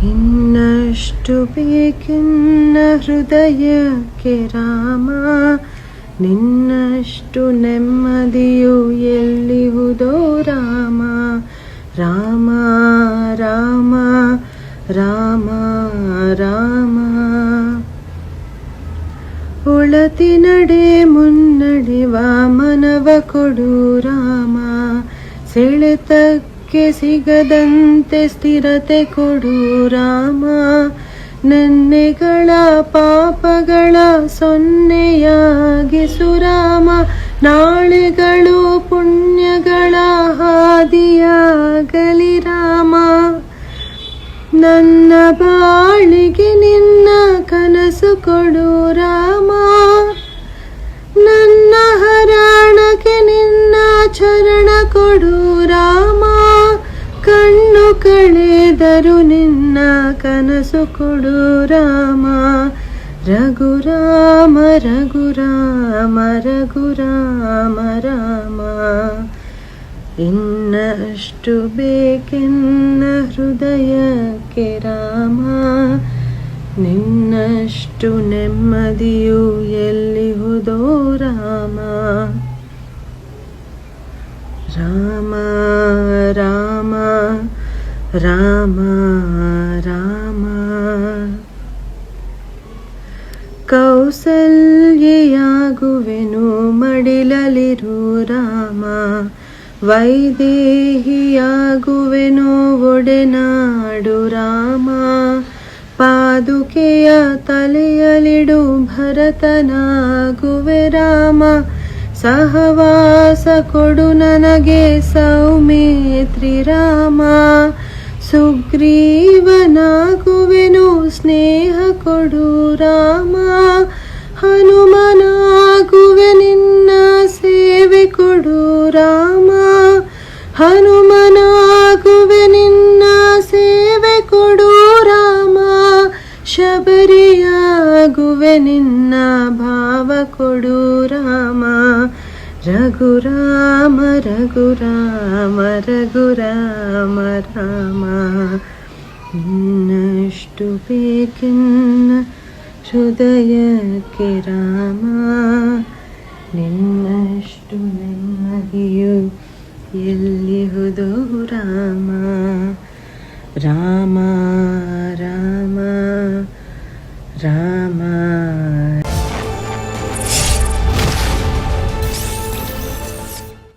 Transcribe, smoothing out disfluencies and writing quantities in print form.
ಇನ್ನಷ್ಟು ಬೇಕೆನ್ನ ಹೃದಯಕ್ಕೆ ರಾಮ, ನಿನ್ನಷ್ಟು ನೆಮ್ಮದಿಯು ಎಲ್ಲಿಹುದೋ ರಾಮ. ರಾಮ ರಾಮ ರಾಮ ರಾಮ. ಉಳತಿ ನಡೆ ಮುನ್ನಡೆವ ಮನವ ಕೊಡು ರಾಮ, ಸೆಳೆತಕ್ಕೆ ಸಿಗದಂತೆ ಸ್ಥಿರತೆ ಕೊಡು ರಾಮ. ನೆನ್ನೆಗಳ ಪಾಪಗಳ ಸೊನ್ನೆಯಾಗಿಸು ರಾಮ, ನಾಳೆಗಳು ಪುಣ್ಯಗಳ ಹಾದಿಯಾಗಲಿ ರಾಮ. ನನ್ನ ಬಾಳಿಗೆ ನಿನ್ನ ಕನಸು ಕೊಡು ರಾಮ, ನನ್ನ ಹರಣಕ್ಕೆ ನಿನ್ನ ಚರಣ ಕೊಡು ರಾಮ. ಕಣ್ಣು ಕಳೆದರು ನಿನ್ನ ಕನಸು ಕೊಡು ರಾಮ. ರಘುರಾಮ ರಘುರಾಮ ರಘುರಾಮ ರಾಮ. ಇನ್ನಷ್ಟು ಬೇಕೆನ್ನ ಹೃದಯಕ್ಕೆ ರಾಮ, ನಿನ್ನಷ್ಟು ನೆಮ್ಮದಿಯು ಎಲ್ಲಿಹುದೋ ರಾಮ. ರಾಮ ರಾಮ ರಾಮ ರಾಮ. ಕೌಸಲ್ಯೆಯಾಗುವೆನು ಮಡಿಲಲಿರು ರಾಮ, ವೈದೇಹಿಯಾಗುವೆನೋ ಒಡೆನಾಡು ರಾಮ. ಪಾದುಕೆಯ ತಲೆಯಲಿಡು ಭರತನಾಗುವೆ ರಾಮ, ಸಹವಾಸ ಕೊಡು ನನಗೆ ಸೌಮಿತ್ರಿ ರಾಮ. ಸುಗ್ರೀವನಾಗುವೆನು ಸ್ನೇಹ ಕೊಡು ರಾಮ, ಹನುಮನಾಗುವೆ ನಿನ್ನ ಸೇವೆ ಕೊಡು ರಾಮ. ಹನುಮನಾಗುವೆ ನಿನ್ನ ಸೇವೆ ಕೊಡು ರಾಮ, ಶಬರಿಯಾಗುವೆ ನಿನ್ನ ಭಾವ ಕೊಡು ರಾಮ. ರಘುರಾಮ ರಘುರಾಮ ರಘುರಾಮ ರಾಮ. ಇನ್ನಷ್ಟು ಬೇಕೆನ್ನ ಹೃದಯಕ್ಕೆ ರಾಮ, ನಿನ್ನಷ್ಟು ನೆಮ್ಮದಿಯು ಎಲ್ಲಿಹುದೋ ರಾಮ. ರಾಮ ರಾಮ ರಾಮ.